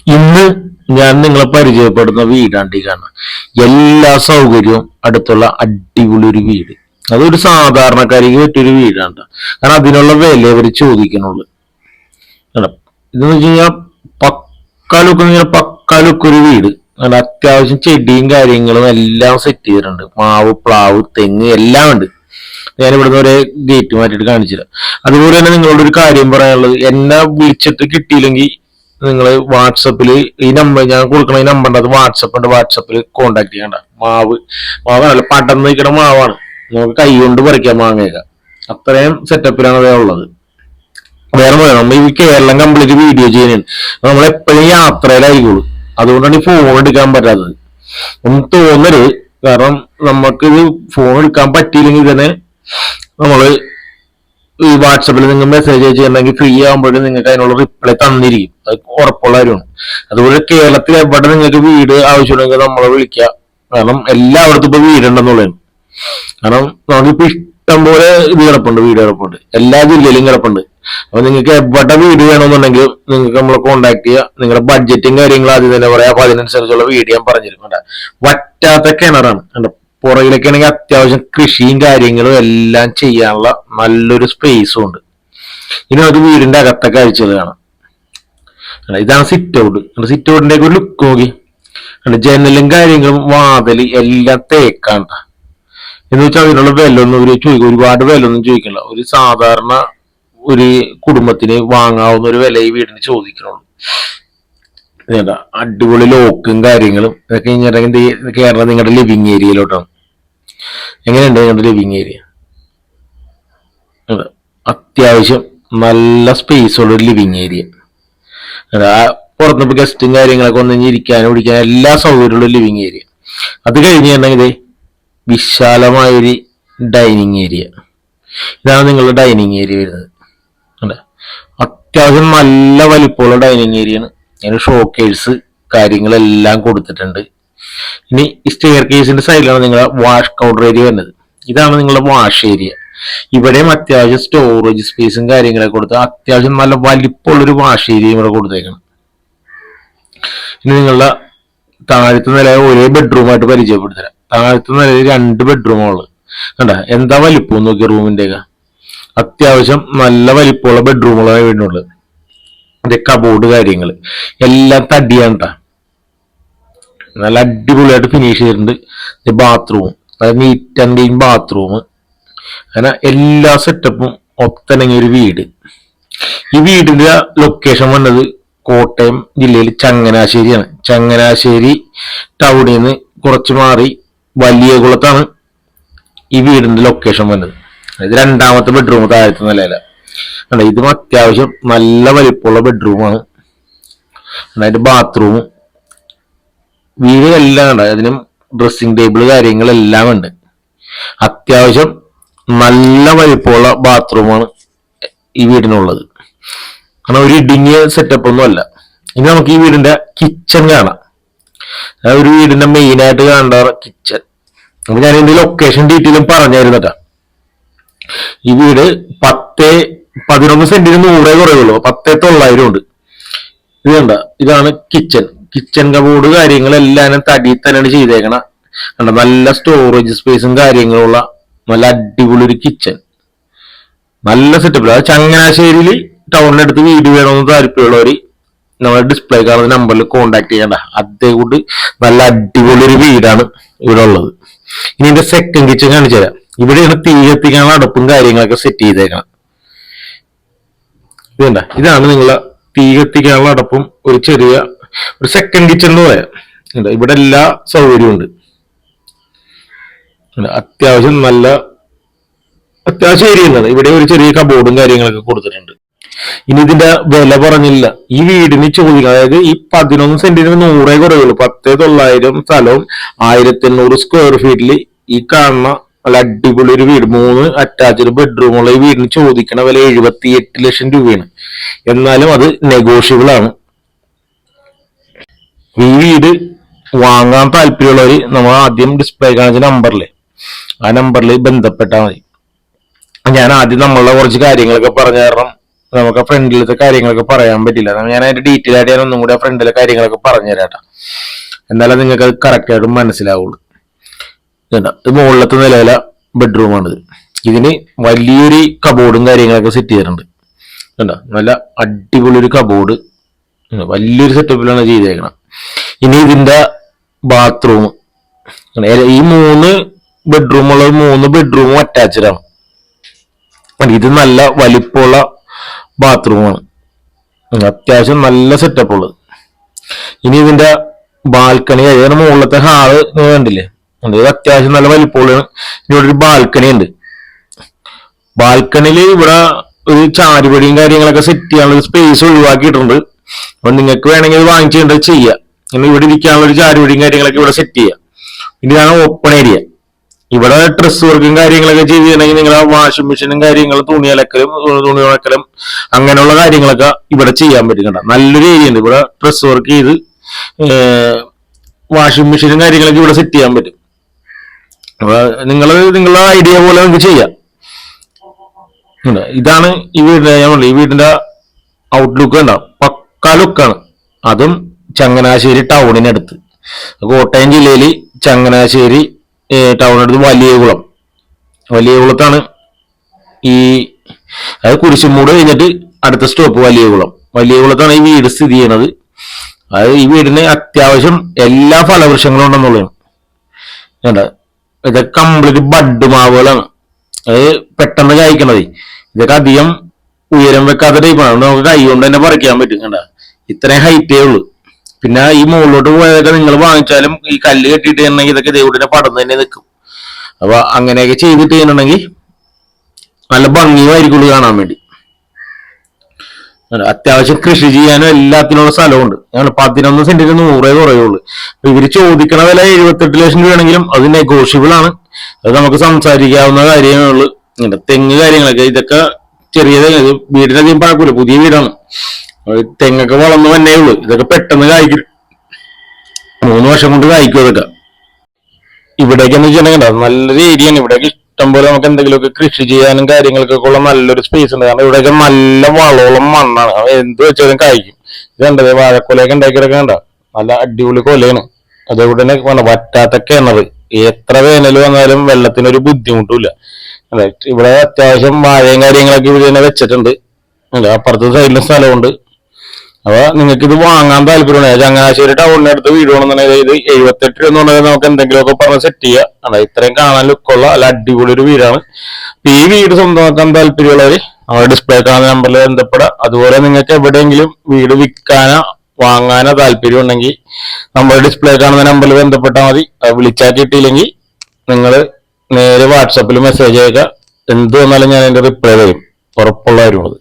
ഇന്ന് ഞാൻ നിങ്ങളെ പരിചയപ്പെടുന്ന വീടാണ്ട് ഈ കാണുന്നത്. എല്ലാ സൗകര്യവും അടുത്തുള്ള അടിപൊളി ഒരു വീട്. അതൊരു സാധാരണക്കാരിക്ക് പറ്റിയൊരു വീടാണ്. കാരണം അതിനുള്ള വില അവർ ചോദിക്കണുള്ളൂ. ഇതെന്ന് വെച്ച് കഴിഞ്ഞാൽ പക്കാലുക്ക് ഒരു വീട്. അങ്ങനെ അത്യാവശ്യം ചെടിയും കാര്യങ്ങളും എല്ലാം സെറ്റ് ചെയ്തിട്ടുണ്ട്. മാവ്, പ്ലാവ്, തെങ്ങ് എല്ലാം ഉണ്ട്. ഞാൻ ഇവിടുന്ന് ഒരു ഗേറ്റ് മാറ്റിയിട്ട് കാണിച്ചുതരാം. അതുപോലെ തന്നെ നിങ്ങളോട് ഒരു കാര്യം പറയാനുള്ളത്, എന്നെ വിളിച്ചിട്ട് കിട്ടിയില്ലെങ്കിൽ നിങ്ങൾ വാട്സപ്പിൽ ഈ നമ്പർ ഞാൻ കൊടുക്കണ ഈ നമ്പർ ഉണ്ട്, അത് വാട്സപ്പിൽ കോണ്ടാക്ട് ചെയ്യണ്ട. മാവാണല്ല, പടർന്ന് നിൽക്കുന്ന മാവാണ്. നമുക്ക് കൈ കൊണ്ട് പറിക്കാം മാങ്ങയൊക്കെ. അത്രയും സെറ്റപ്പിലാണ് അത് ഉള്ളത്. വേറെ പറയാം, നമ്മൾ ഈ കേരളം കംപ്ലീറ്റ് വീഡിയോ ചെയ്യുന്നുണ്ട്. നമ്മളെപ്പോഴും യാത്രയിലായിക്കോളൂ. അതുകൊണ്ടാണ് ഈ ഫോൺ എടുക്കാൻ പറ്റാത്തത്. ഒന്നും തോന്നരുത്. കാരണം നമുക്കിത് ഫോൺ എടുക്കാൻ പറ്റിയില്ലെങ്കിൽ തന്നെ നമ്മള് ഈ വാട്സപ്പിൽ നിങ്ങൾ മെസ്സേജ് അയച്ചിട്ടുണ്ടെങ്കിൽ ഫ്രീ ആകുമ്പോഴും നിങ്ങൾക്ക് അതിനുള്ള റിപ്ലൈ തന്നിരിക്കും. അത് ഉറപ്പുള്ള കാര്യമാണ്. അതുപോലെ കേരളത്തിൽ എവിടെ നിങ്ങൾക്ക് വീട് ആവശ്യമുണ്ടെങ്കിൽ നമ്മളെ വിളിക്കുക. കാരണം എല്ലായിടത്തും ഇപ്പൊ വീടുണ്ടെന്നുള്ളതാണ്. കാരണം നമുക്കിപ്പോ ഇഷ്ടം പോലെ വീട് കിടപ്പുണ്ട്. എല്ലാ ജില്ലയിലും കിടപ്പുണ്ട്. അപ്പൊ നിങ്ങൾക്ക് എവിടെ വീട് വേണമെന്നുണ്ടെങ്കിൽ നിങ്ങൾക്ക് നമ്മളെ കോണ്ടാക്ട് ചെയ്യുക. നിങ്ങളുടെ ബഡ്ജറ്റും കാര്യങ്ങളും ആദ്യം തന്നെ പറയാം. അപ്പൊ അതിനനുസരിച്ചുള്ള വീട് ഞാൻ പറഞ്ഞിരിക്കും. വറ്റാത്ത കിണറാണ്. പുറകിലൊക്കെ ആണെങ്കിൽ അത്യാവശ്യം കൃഷിയും കാര്യങ്ങളും എല്ലാം ചെയ്യാനുള്ള നല്ലൊരു സ്പേസും ഉണ്ട്. ഇനി അത് വീടിന്റെ അകത്തെ കാഴ്ചകൾ കാണാം. ഇതാണ് സിറ്റ് ഔട്ട്. സിറ്റ് ഔട്ടിന്റെ ഒരു ലുക്ക് നോക്കി. ജനലും കാര്യങ്ങളും വാതില് എല്ലാം തേക്കാണ്ട. എന്ന് വെച്ചാൽ അതിനുള്ള വിലൊന്നും ഒരുപാട് വിലൊന്നും ചോദിക്കണില്ല. ഒരു സാധാരണ ഒരു കുടുംബത്തിന് വാങ്ങാവുന്ന ഒരു വില ഈ വീടിന് ചോദിക്കണുള്ളൂ. അടിപൊളി ലോക്കും കാര്യങ്ങളും ഇതൊക്കെ കഴിഞ്ഞിട്ടുണ്ടെങ്കിൽ കേരളം നിങ്ങളുടെ ലിവിങ് ഏരിയയിലോട്ടാണ്. എങ്ങനെയുണ്ട് നിങ്ങളുടെ ലിവിങ് ഏരിയ? അത്യാവശ്യം നല്ല സ്പേസ് ഉള്ള ഒരു ലിവിങ് ഏരിയ. പുറത്തിപ്പോ ഗസ്റ്റും കാര്യങ്ങളൊക്കെ വന്നു ഇരിക്കാനും പിടിക്കാനും എല്ലാ സൗകര്യമുള്ള ലിവിങ് ഏരിയ. അത് കഴിഞ്ഞിട്ടുണ്ടെങ്കിൽ വിശാലമായൊരു ഡൈനിങ് ഏരിയ. ഇതാണ് നിങ്ങളുടെ ഡൈനിങ് ഏരിയ വരുന്നത്. അത്യാവശ്യം നല്ല വലിപ്പമുള്ള ഡൈനിങ് ഏരിയയാണ്. അതിന് ഷോക്കേഴ്സ് കാര്യങ്ങളെല്ലാം കൊടുത്തിട്ടുണ്ട്. ഇനി സ്റ്റെയർ കേസിന്റെ സൈഡിലാണ് നിങ്ങളുടെ വാഷ് കൗണ്ടർ ഏരിയ വരുന്നത്. ഇതാണ് നിങ്ങളുടെ വാഷ് ഏരിയ. ഇവിടെയും അത്യാവശ്യം സ്റ്റോറേജ് സ്പേസും കാര്യങ്ങളൊക്കെ കൊടുത്ത് അത്യാവശ്യം നല്ല വലിപ്പമുള്ളൊരു വാഷ് ഏരിയയും ഇവിടെ കൊടുത്തേക്കണം. ഇനി നിങ്ങളുടെ താഴത്തെ നില ഒരേ ബെഡ്റൂമായിട്ട് പരിചയപ്പെടുത്തരാം. താഴത്തെ നിലയിൽ 2 ബെഡ്റൂമുകൾ കണ്ട എന്താ വലിപ്പം നോക്കിയ റൂമിന്റെ ഒക്കെ. അത്യാവശ്യം നല്ല വലിപ്പമുള്ള ബെഡ്റൂമുകളാണ് വീടിനുള്ളത്. അതിന്റെ കബോർഡ് കാര്യങ്ങൾ എല്ലാം തടിയാണ് കേട്ടാ. നല്ല അടിപൊളിയായിട്ട് ഫിനിഷ് ചെയ്തിട്ടുണ്ട്. Bathroom, neat and clean bathroom, അങ്ങനെ എല്ലാ സെറ്റപ്പും ഒത്തനങ്ങിയ ഒരു വീട്. ഈ വീടിന്റെ ലൊക്കേഷൻ വന്നത് കോട്ടയം ജില്ലയിൽ ചങ്ങനാശ്ശേരിയാണ്. ചങ്ങനാശ്ശേരി ടൗണിൽ നിന്ന് കുറച്ച് മാറി വലിയ കുളത്താണ് ഈ വീടിന്റെ ലൊക്കേഷൻ വന്നത്. ഇത് 2ാമത്തെ ബെഡ്റൂം താഴത്തെ നിലയില. ഇതും അത്യാവശ്യം നല്ല വലിപ്പമുള്ള ബെഡ്റൂമാണ്. അതിന്റെ ബാത്റൂമും വീടെല്ലാം ഉണ്ട്. അതിനും ഡ്രസ്സിംഗ് ടേബിൾ കാര്യങ്ങളെല്ലാം ഉണ്ട്. അത്യാവശ്യം നല്ല വലിപ്പമുള്ള ബാത്റൂമാണ് ഈ വീടിനുള്ളത്. കാരണം ഒരു ഇടുങ്ങിയ സെറ്റപ്പ് ഒന്നും അല്ല. ഇനി നമുക്ക് ഈ വീടിന്റെ കിച്ചൺ കാണാം. ഒരു വീടിന്റെ മെയിൻ ആയിട്ട് കാണേണ്ട കിച്ചൺ. അപ്പൊ ഞാൻ ഇതിന്റെ ലൊക്കേഷൻ ഡീറ്റെയിലും പറഞ്ഞായിരുന്നട്ടാ. ഈ വീട് 11 സെന്റിന് 100 കുറയുള്ളൂ. 10,900 ഉണ്ട്. ഇത് കണ്ട, ഇതാണ് കിച്ചൺ കബോർഡ് കാര്യങ്ങളെല്ലാം തടി തന്നെയാണ് ചെയ്തേക്കണ. കണ്ട നല്ല സ്റ്റോറേജ് സ്പേസും കാര്യങ്ങളുള്ള നല്ല അടിപൊളി ഒരു കിച്ചൺ. നല്ല സെറ്റപ്പിൽ. അത് ചങ്ങനാശ്ശേരിയിൽ ടൗണിനടുത്ത് വീട് വേണമെന്ന് താല്പര്യമുള്ളവര് നമ്മുടെ ഡിസ്പ്ലേ കാണുന്ന നമ്പറിൽ കോണ്ടാക്ട് ചെയ്യണ്ട. അതേകൂട്ട് നല്ല അടിപൊളി ഒരു വീടാണ് ഇവിടെ ഉള്ളത്. ഇനി ഇതിന്റെ സെക്കൻഡ് കിച്ചൺ കാണിച്ചു തരാം. ഇവിടെയാണ് തീ കത്തിക്കാനുള്ള അടുപ്പും കാര്യങ്ങളൊക്കെ സെറ്റ് ചെയ്തേക്കണം. ഇതേണ്ട, ഇതാണ് നിങ്ങളെ തീ കത്തിക്കാനുള്ള അടുപ്പും ഒരു സെക്കൻഡ് കിച്ചൺ എന്ന് പറയാം. ഇവിടെ എല്ലാ സൗകര്യവും ഉണ്ട്. അത്യാവശ്യം ഏരിയ ഉണ്ട്. ഇവിടെ ഒരു ചെറിയ കബോർഡും കാര്യങ്ങളൊക്കെ കൊടുത്തിട്ടുണ്ട്. ഇനി ഇതിന്റെ വില പറഞ്ഞില്ല. ഈ വീടിന് ചോദിക്കുക, അതായത് ഈ 11 സെന്റിന് 100 കുറയുള്ളൂ. 10,900 സ്ഥലവും 1,800 സ്ക്വയർ ഫീറ്റിൽ ഈ കാണുന്ന നല്ല അടിപൊളി ഒരു വീട്, 3 അറ്റാച്ച്ഡ് ബെഡ്റൂമുള്ള ഈ വീടിന് ചോദിക്കണ വില 78 ലക്ഷം രൂപയാണ്. എന്നാലും അത് നെഗോഷ്യബിൾ ആണ്. ഈ വീട് വാങ്ങാൻ താല്പര്യമുള്ളവര് നമ്മൾ ആദ്യം ഡിസ്പ്ലേ കാണിച്ച ആ നമ്പറിൽ ബന്ധപ്പെട്ടാൽ മതി. ഞാൻ ആദ്യം നമ്മളുടെ കുറച്ച് കാര്യങ്ങളൊക്കെ പറഞ്ഞു കാരണം നമുക്ക് ആ ഫ്രണ്ടിലത്തെ കാര്യങ്ങളൊക്കെ പറയാൻ പറ്റില്ല. ഞാൻ അതിന്റെ ഡീറ്റെയിൽ ആയിട്ട് ഞാൻ ഒന്നും കൂടി ആ ഫ്രണ്ടിലെ കാര്യങ്ങളൊക്കെ പറഞ്ഞു തരാട്ടാ, എന്നാലും നിങ്ങൾക്ക് അത് കറക്റ്റ് ആയിട്ട് മനസ്സിലാവുള്ളൂ. ഇത് മുകളിലത്തെ നിലയിലെ ബെഡ്റൂമാണിത്. ഇതിന് വലിയൊരു കബോർഡും കാര്യങ്ങളൊക്കെ സെറ്റ് ചെയ്തിട്ടുണ്ട്. കണ്ടോ, നല്ല അടിപൊളി ഒരു കബോർഡ്, വലിയൊരു സെറ്റപ്പിലാണ് ചെയ്തേക്കണം. ഇനി ഇതിന്റെ ബാത്റൂം, ഈ 3 ബെഡ്റൂമുള്ള 3 ബെഡ്റൂമും അറ്റാച്ച്ഡ് ആണ്. ഇത് നല്ല വലിപ്പമുള്ള ബാത്റൂമാണ്, അത്യാവശ്യം നല്ല സെറ്റപ്പ് ഉള്ളത്. ഇനി ഇതിന്റെ ബാൽക്കണി, അതായത് മുകളിലത്തെ ഹാള് കണ്ടില്ലേ, ഇത് അത്യാവശ്യം നല്ല വലിപ്പമുള്ളതാണ്. ഇവിടെ ഒരു ബാൽക്കണി ഉണ്ട്. ബാൽക്കണിയിൽ ഇവിടെ ഒരു ചാരുപടിയും കാര്യങ്ങളൊക്കെ സെറ്റ് ചെയ്യാനുള്ള ഒരു സ്പേസ് ഒഴിവാക്കിയിട്ടുണ്ട്. അപ്പൊ നിങ്ങൾക്ക് വേണമെങ്കിൽ ഇത് വാങ്ങിച്ചിട്ട് ചെയ്യാം. ഇനി ഇവിടെ ഇരിക്കാനുള്ള ഒരു ചാരുപടിയും കാര്യങ്ങളൊക്കെ ഇവിടെ സെറ്റ് ചെയ്യാം. ഇതാണ് ഓപ്പൺ ഏരിയ. ഇവിടെ ഡ്രസ് വർക്കും കാര്യങ്ങളൊക്കെ ചെയ്തിട്ടുണ്ടെങ്കിൽ നിങ്ങളെ വാഷിംഗ് മെഷീനും കാര്യങ്ങളും തുണി ഉണക്കലും അങ്ങനെയുള്ള കാര്യങ്ങളൊക്കെ ഇവിടെ ചെയ്യാൻ പറ്റും. കണ്ട, നല്ലൊരു ഏരിയ ഉണ്ട്. ഇവിടെ ഡ്രസ് വർക്ക് ചെയ്ത് വാഷിംഗ് മെഷീനും കാര്യങ്ങളൊക്കെ ഇവിടെ സെറ്റ് ചെയ്യാൻ പറ്റും. അപ്പൊ നിങ്ങളുടെ ഐഡിയ പോലെ നിങ്ങൾക്ക് ചെയ്യാം. ഇതാണ് ഈ വീടിന്റെ, ഞാൻ പറഞ്ഞു, ഈ വീടിന്റെ ഔട്ട്ലുക്ക് ഉണ്ടാവും, പക്കാ ലുക്കാണ്. അതും ചങ്ങനാശ്ശേരി ടൗണിനടുത്ത്, കോട്ടയം ജില്ലയിൽ ചങ്ങനാശ്ശേരി ടൗണിനടുത്ത് വലിയകുളത്താണ് ഈ, അതായത് കുരിശുമൂട് കഴിഞ്ഞിട്ട് അടുത്ത സ്റ്റോപ്പ് വലിയകുളത്താണ് ഈ വീട് സ്ഥിതി ചെയ്യണത്. അതായത് ഈ വീടിന് അത്യാവശ്യം എല്ലാ ഫലവൃക്ഷങ്ങളും ഉണ്ടെന്നുള്ളതാണ്. ഇതൊക്കെ കംപ്ലീറ്റ് ബഡ് മാവുകളാണ്, അത് പെട്ടെന്ന് കായ്ക്കണത്. ഇതൊക്കെ അധികം ഉയരം വെക്കാത്ത ടൈപ്പാണ്, നമുക്ക് കൈ കൊണ്ട് തന്നെ പറിക്കാൻ പറ്റും. കണ്ട, ഇത്രയും ഹൈറ്റേ ഉള്ളൂ. പിന്നെ ഈ മുകളിലോട്ട് പോയതൊക്കെ നിങ്ങൾ വാങ്ങിച്ചാലും ഈ കല്ല് കെട്ടിയിട്ട് ചെയ്യണമെങ്കിൽ ഇതൊക്കെ ദൈവത്തിന്റെ പടം തന്നെ നിൽക്കും. അപ്പൊ അങ്ങനെയൊക്കെ ചെയ്തിട്ട് ചെയ്യണമെങ്കിൽ നല്ല ഭംഗിയായിരിക്കുള്ളൂ കാണാൻ വേണ്ടി. അത്യാവശ്യം കൃഷി ചെയ്യാനും എല്ലാത്തിനുള്ള സ്ഥലമുണ്ട്. ഞങ്ങൾ 11 സെന്റിന് 100 കുറയുള്ളൂ. ഇവര് ചോദിക്കണ വില 78 ലക്ഷം രൂപയാണെങ്കിലും അത് നെഗോഷ്യബിൾ ആണ്. അത് നമുക്ക് സംസാരിക്കാവുന്ന കാര്യങ്ങളുള്ളൂ. തെങ്ങ് കാര്യങ്ങളൊക്കെ, ഇതൊക്കെ ചെറിയ തെങ്ങ്, വീടിനധികം പഴക്കൂല, പുതിയ വീടാണ്. തെങ്ങൊക്കെ വളർന്നു തന്നേ ഉള്ളൂ. ഇതൊക്കെ പെട്ടെന്ന് കായ്ക്കും, 3 വർഷം കൊണ്ട് കായ്ക്കും ഇതൊക്കെ. ഇവിടേക്കെന്ന് വെച്ചിട്ടുണ്ടെങ്കിൽ നല്ലൊരു ഏരിയയാണ്. ഇവിടേക്ക് ഇഷ്ടംപോലെ നമുക്ക് എന്തെങ്കിലുമൊക്കെ കൃഷി ചെയ്യാനും കാര്യങ്ങൾക്കൊക്കെ ഉള്ള നല്ലൊരു സ്പേസ് ഉണ്ട്. കാരണം ഇവിടെയൊക്കെ നല്ല വളോളം മണ്ണാണ്, എന്ത് വെച്ചാലും കായ്ക്കും. ഇത് കണ്ടത് വാഴക്കൊലയൊക്കെ ഉണ്ടാക്കിയൊക്കെ കണ്ട, നല്ല അടിപൊളി കൊലയാണ്. അതേപോലെ തന്നെ വറ്റാത്ത കിണർ, എത്ര വേനൽ വന്നാലും വെള്ളത്തിനൊരു ബുദ്ധിമുട്ടില്ല. ഇവിടെ അത്യാവശ്യം വാഴയും കാര്യങ്ങളൊക്കെ ഇവിടെ തന്നെ വെച്ചിട്ടുണ്ട്. അപ്പുറത്തെ സൈഡിലും സ്ഥലമുണ്ട്. അപ്പൊ നിങ്ങൾക്ക് ഇത് വാങ്ങാൻ താല്പര്യമാണ്, ചങ്ങനാശ്ശേരി ടൗണിനടുത്ത് വീട് വേണമെന്നുണ്ടെങ്കിൽ ഇത് 78 രൂപ എന്ന് പറഞ്ഞാൽ നമുക്ക് എന്തെങ്കിലുമൊക്കെ പറഞ്ഞ് സെറ്റ് ചെയ്യാം. അതാ ഇത്രയും കാണാൻ ലുക്കുള്ള നല്ല അടിപൊളി ഒരു വീടാണ്. ഈ വീട് സ്വന്തമാക്കാൻ താല്പര്യമുള്ളവര് നമ്മുടെ ഡിസ്പ്ലേ കാണുന്ന നമ്പറിൽ ബന്ധപ്പെടാം. അതുപോലെ നിങ്ങൾക്ക് എവിടെയെങ്കിലും വീട് വിൽക്കാനോ വാങ്ങാനോ താല്പര്യം ഉണ്ടെങ്കിൽ നമ്മുടെ ഡിസ്പ്ലേ കാണുന്ന നമ്പറിൽ ബന്ധപ്പെട്ടാൽ മതി. അത് വിളിച്ചാൽ കിട്ടിയില്ലെങ്കിൽ നിങ്ങൾ നേരെ വാട്സാപ്പിൽ മെസ്സേജ് അയക്കുക. എന്ത് വന്നാലും ഞാൻ അതിന്റെ റിപ്ലൈ തരും, ഉറപ്പുള്ള കാര്യമുള്ളത്.